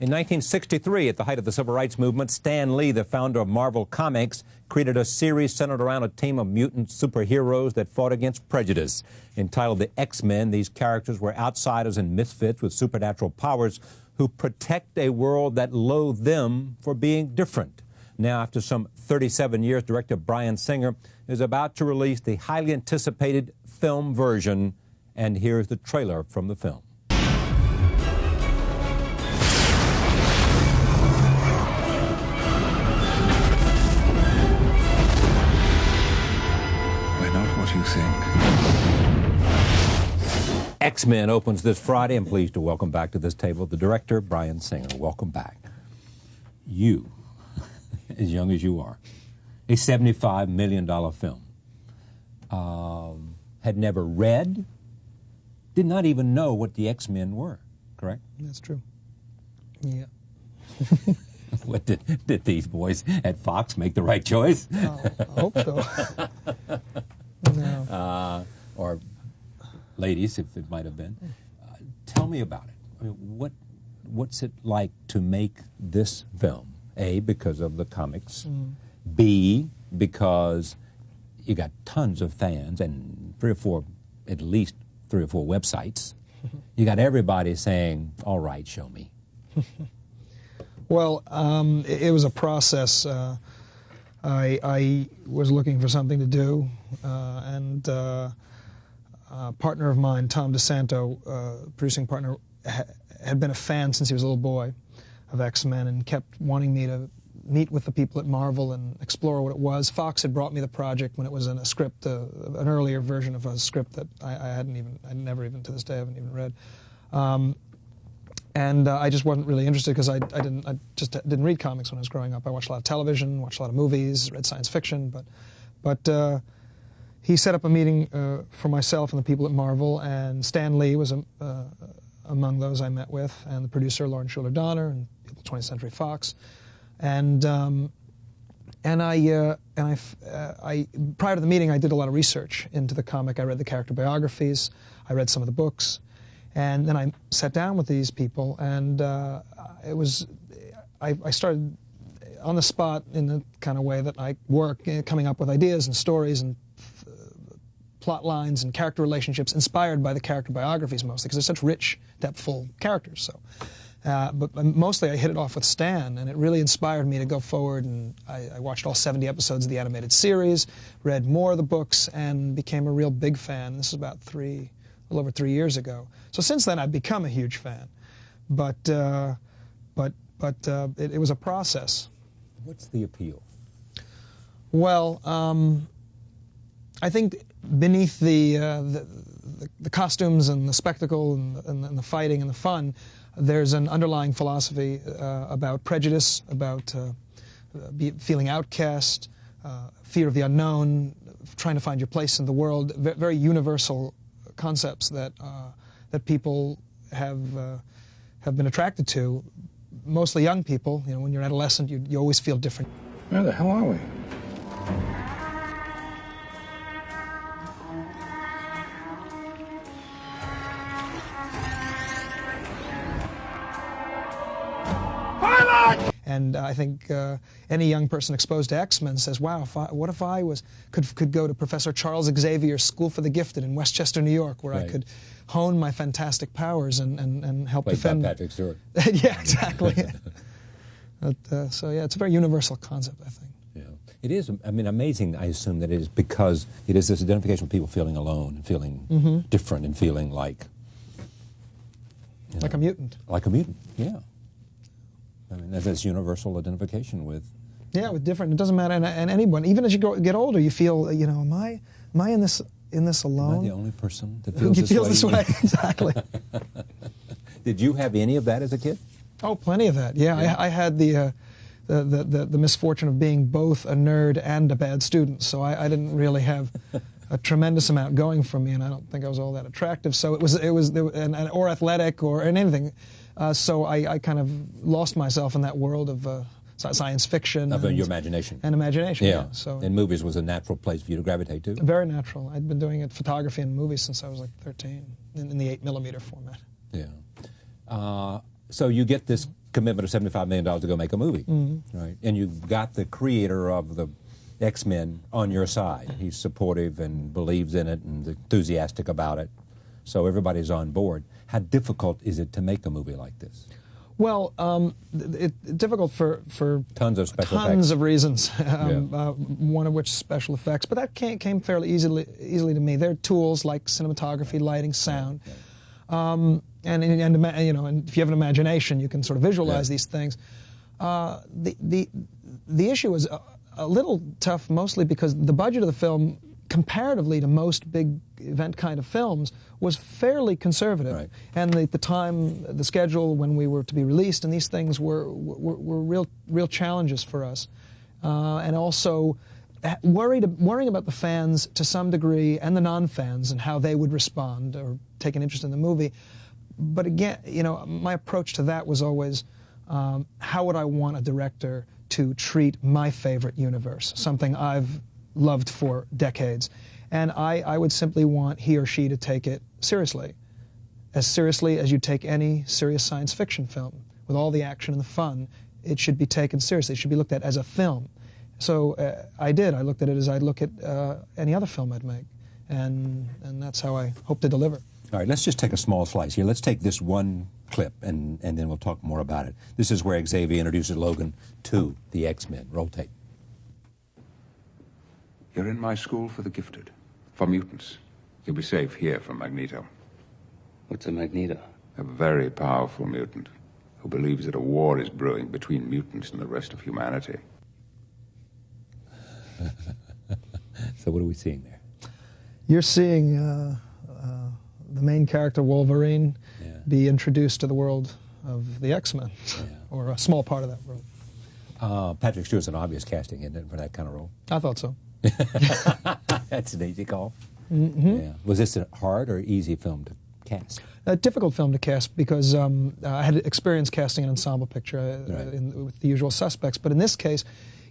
In 1963, at the height of the Civil Rights Movement, Stan Lee, the founder of Marvel Comics, created a series centered around a team of mutant superheroes that fought against prejudice. Entitled the X-Men, these characters were outsiders and misfits with supernatural powers who protect a world that loathed them for being different. Now, after some 37 years, director Bryan Singer is about to release the highly anticipated film version, and here's the trailer from the film. You think. X-Men opens this Friday. I'm pleased to welcome back to this table the director, Bryan Singer. Welcome back. You, as young as you are, a $75 million film, had never read, did not even know what the X-Men were, correct? That's true. Yeah. What did these boys at Fox make the right choice? I hope so. No. Or ladies, if it might have been. Tell me about it. I mean, what's it like to make this film? A, because of the comics. B, because you got tons of fans and at least three or four websites. You got everybody saying, all right, show me. Well, it was a process. I was looking for something to do, and a partner of mine, Tom DeSanto, producing partner, had been a fan since he was a little boy of X-Men and kept wanting me to meet with the people at Marvel and explore what it was. Fox had brought me the project when it was in a script, an earlier version of a script that I never even to this day haven't even read. And I just wasn't really interested because I just didn't read comics when I was growing up. I watched a lot of television, watched a lot of movies, read science fiction, but he set up a meeting for myself and the people at Marvel, and Stan Lee was among those I met with, and the producer Lauren Schuler Donner and people at 20th Century Fox, and I prior to the meeting I did a lot of research into the comic. I read the character biographies, I read some of the books. And then I sat down with these people, and I started on the spot in the kind of way that I work, coming up with ideas and stories and plot lines and character relationships inspired by the character biographies mostly, because they're such rich, depthful characters. So, but mostly I hit it off with Stan, and it really inspired me to go forward, and I watched all 70 episodes of the animated series, read more of the books, and became a real big fan. This is about a little over 3 years ago. So since then, I've become a huge fan, but it was a process. What's the appeal? Well, I think beneath the costumes and the spectacle and the fighting and the fun, there's an underlying philosophy about prejudice, about feeling outcast, fear of the unknown, trying to find your place in the world. Very universal concepts that people have been attracted to, mostly young people. You know, when you're an adolescent, you always feel different. Where the hell are we? And I think any young person exposed to X-Men says, wow, what if I could go to Professor Charles Xavier's School for the Gifted in Westchester, New York, where I could hone my fantastic powers and help defend... By Patrick Stewart. Yeah, exactly. So yeah, it's a very universal concept, I think. Yeah. It is, I mean, amazing, I assume, that it is because it is this identification of people feeling alone and feeling different and feeling like... Like a mutant. Like a mutant, yeah. I mean, that's universal identification with... Yeah, with different. It doesn't matter, and anyone. Even as you get older, you feel, you know, am I in this alone? Am I the only person that feels this way? Exactly. Did you have any of that as a kid? Oh, plenty of that. Yeah. I had the misfortune of being both a nerd and a bad student, so I didn't really have a tremendous amount going for me, and I don't think I was all that attractive. So it was or athletic or anything. So I kind of lost myself in that world of science fiction. Of your imagination. And imagination, yeah. So, and movies was a natural place for you to gravitate to? Very natural. I'd been doing photography and movies since I was like 13, in the 8mm format. Yeah. So you get this commitment of $75 million to go make a movie, right? And you've got the creator of the X-Men on your side. He's supportive and believes in it and enthusiastic about it, so everybody's on board. How difficult is it to make a movie like this? Well, it's difficult for tons of special tons effects. of reasons. One of which is special effects, but that came fairly easily to me. There are tools like cinematography, lighting, sound, and you know, and if you have an imagination, you can sort of visualize these things. The issue was a little tough, mostly because the budget of the film, comparatively to most big event kind of films, was fairly conservative, right. And the time, the schedule when we were to be released, and these things were real challenges for us, and also worrying about the fans to some degree and the non-fans and how they would respond or take an interest in the movie. But again, you know, my approach to that was always, how would I want a director to treat my favorite universe, something I've loved for decades, and I would simply want he or she to take it seriously as you take any serious science fiction film, with all the action and the fun. It should be taken seriously. It should be looked at as a film. So I did. I looked at it as I'd look at any other film I'd make, and that's how I hope to deliver. All right, let's just take a small slice here. Let's take this one clip, and then we'll talk more about it. This is where Xavier introduces Logan to the X-Men. Roll tape. You're in my school for the gifted, for mutants. You'll be safe here from Magneto. What's a Magneto? A very powerful mutant who believes that a war is brewing between mutants and the rest of humanity. So what are we seeing there? You're seeing the main character, Wolverine, be introduced to the world of the X-Men, or a small part of that world. Patrick Stewart's an obvious casting, isn't it, for that kind of role? I thought so. That's an easy call. Mm-hmm. Yeah. Was this a hard or easy film to cast? A difficult film to cast because I had experience casting an ensemble picture with the usual suspects, but in this case,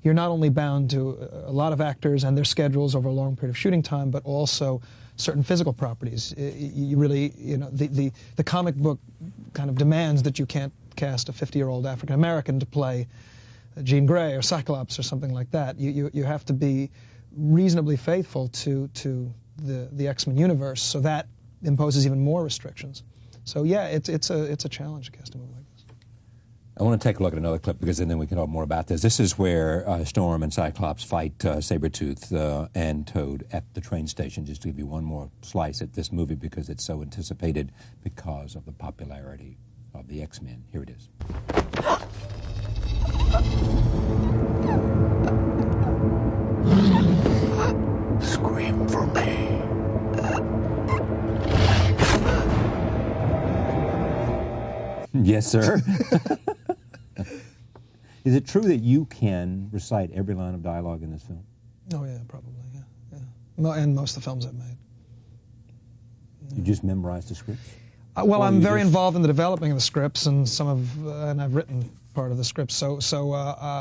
you're not only bound to a lot of actors and their schedules over a long period of shooting time, but also certain physical properties. You really, you know, the comic book kind of demands that you can't cast a 50-year-old African American to play Jean Grey or Cyclops or something like that. You have to be reasonably faithful to the X-Men universe, so that imposes even more restrictions. So yeah, it's a challenge to cast a movie like this. I want to take a look at another clip because then we can talk more about this. This is where Storm and Cyclops fight Sabretooth and Toad at the train station, just to give you one more slice at this movie because it's so anticipated because of the popularity of the X-Men. Here it is. Scream for me. Yes, sir. Is it true that you can recite every line of dialogue in this film? Oh yeah, probably, yeah. And most of the films I've made. You just memorize the scripts? Well, I'm very involved in the developing of the scripts, and and I've written part of the script. So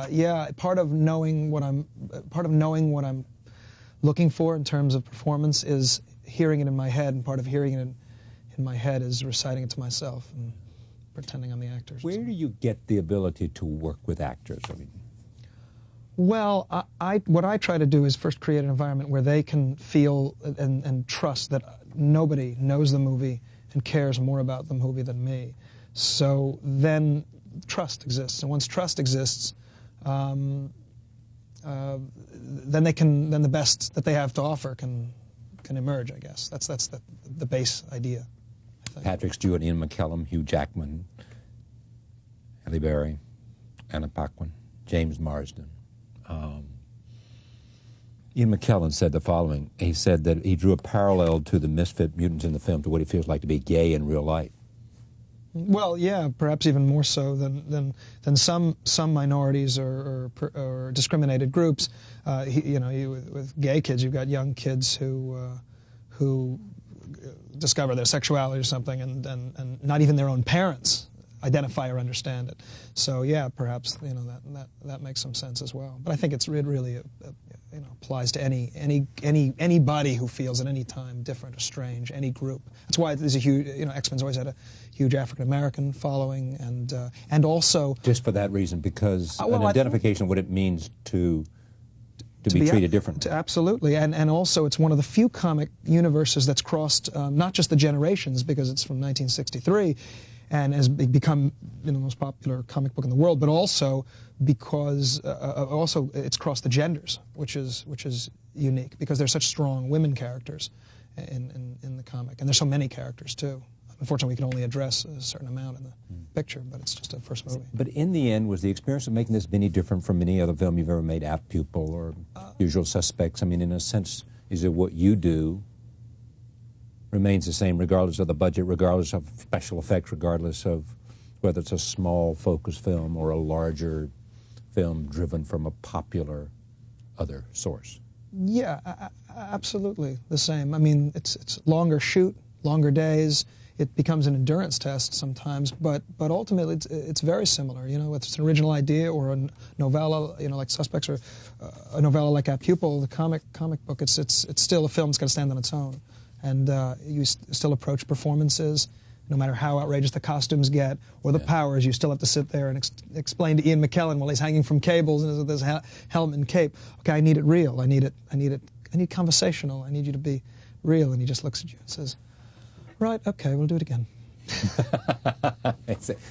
yeah, part of knowing what I'm looking for in terms of performance is hearing it in my head, and part of hearing it in my head is reciting it to myself and pretending I'm the actors. Where do you get the ability to work with actors? I mean, well, what I try to do is first create an environment where they can feel and trust that nobody knows the movie and cares more about the movie than me. So then trust exists, and once trust exists, then the best that they have to offer can emerge. I guess that's the base idea. Patrick Stewart, Ian McKellen, Hugh Jackman, Halle Berry, Anna Paquin, James Marsden. Ian McKellen said the following. He said that he drew a parallel to the misfit mutants in the film to what he feels like to be gay in real life. Well, yeah, perhaps even more so than some minorities or discriminated groups. With gay kids, you've got young kids who discover their sexuality or something, and not even their own parents identify or understand it. So yeah, perhaps that makes some sense as well. But I think it really applies to anybody who feels at any time different or strange, any group. That's why there's a huge, X-Men's always had a huge African American following, and also just for that reason, because an identification of what it means to be treated differently. Absolutely, and also it's one of the few comic universes that's crossed not just the generations, because it's from 1963 and has become the most popular comic book in the world, but also because also it's crossed the genders, which is unique, because there's such strong women characters in the comic, and there's so many characters too. Unfortunately, we can only address a certain amount in the picture, but it's just a first movie. But in the end, was the experience of making this any different from any other film you've ever made, Apt Pupil or Usual Suspects? I mean, in a sense, is it what you do remains the same regardless of the budget, regardless of special effects, regardless of whether it's a small focus film or a larger film driven from a popular other source? Yeah, absolutely the same. I mean, it's longer shoot, longer days. It becomes an endurance test sometimes, but ultimately it's very similar. Whether it's an original idea or a novella, like Suspects, or a novella like Apt Pupil, the comic book. It's still a film that's got to stand on its own, and you still approach performances. No matter how outrageous the costumes get or the powers, you still have to sit there and explain to Ian McKellen while he's hanging from cables and there's a helmet and cape. Okay, I need it real. I need conversational. I need you to be real. And he just looks at you and says, right, okay, we'll do it again.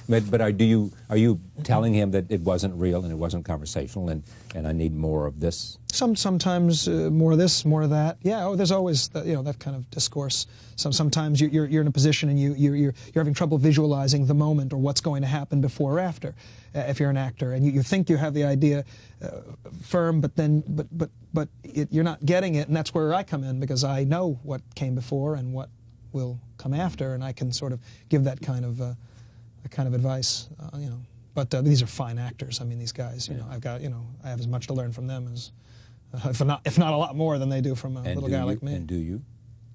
But are you telling him that it wasn't real and it wasn't conversational and I need more of this? Sometimes more of this, more of that. Yeah, there's always that kind of discourse. Sometimes you're in a position and you're having trouble visualizing the moment or what's going to happen before or after. If you're an actor and you think you have the idea firm, but you're not getting it, and that's where I come in, because I know what came before and what will come after, and I can sort of give that kind of advice, But these are fine actors. I mean, these guys, I have as much to learn from them as, if not a lot more than they do from a little guy like me. And do you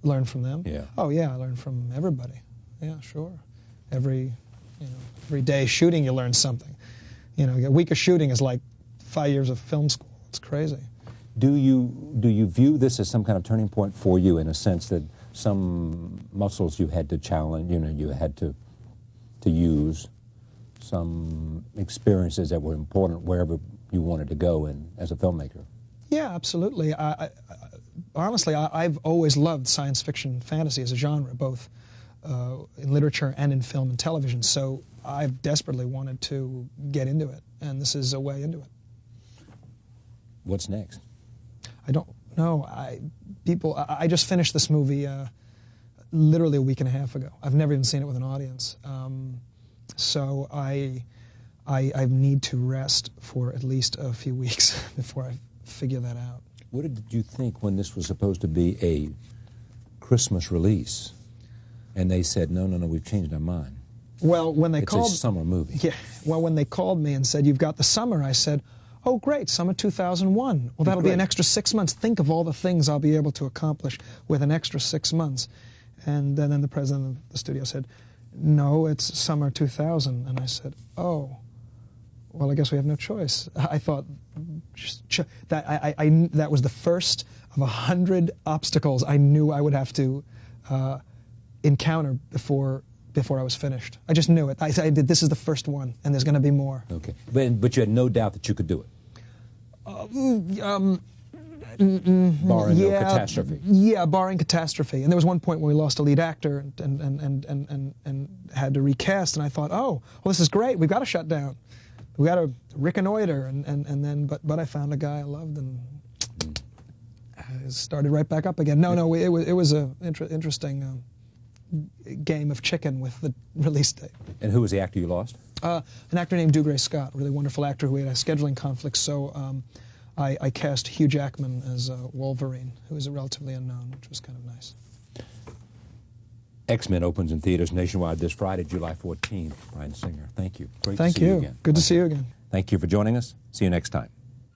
learn from them? Yeah. Oh yeah, I learn from everybody. Yeah, sure. Every day shooting, you learn something. A week of shooting is like 5 years of film school. It's crazy. Do you view this as some kind of turning point for you, in a sense that some muscles you had to challenge, you had to use, some experiences that were important wherever you wanted to go as a filmmaker? Yeah, absolutely. Honestly, I've always loved science fiction fantasy as a genre, both in literature and in film and television, so I've desperately wanted to get into it, and this is a way into it. What's next? I don't know. I just finished this movie literally a week and a half ago. I've never even seen it with an audience. So I need to rest for at least a few weeks before I figure that out. What did you think when this was supposed to be a Christmas release, and they said, no, we've changed our mind? Well, when they it's a summer movie. Yeah. Well, when they called me and said, you've got the summer, I said, oh, great, summer 2001. Well, that'll be an extra 6 months. Think of all the things I'll be able to accomplish with an extra 6 months. And then the president of the studio said, no, it's summer 2000. And I said, oh, well, I guess we have no choice. I thought that was the first of 100 obstacles I knew I would have to encounter before I was finished. I just knew it. I did. This is the first one, and there's going to be more. Okay, but you had no doubt that you could do it. Barring no catastrophe. Yeah, barring catastrophe. And there was one point when we lost a lead actor and had to recast, and I thought, oh, well, this is great. We've got to shut down. We got to reconnoiter, and then but I found a guy I loved and started right back up again. No, it was an interesting game of chicken with the release date. And who was the actor you lost? An actor named Dougray Scott, a really wonderful actor who had a scheduling conflict, so I cast Hugh Jackman as Wolverine, who was relatively unknown, which was kind of nice. X-Men opens in theaters nationwide this Friday, July 14th. Bryan Singer, thank you. Great Thank to see you. you again. Good to see you again. Thank you for joining us. See you next time.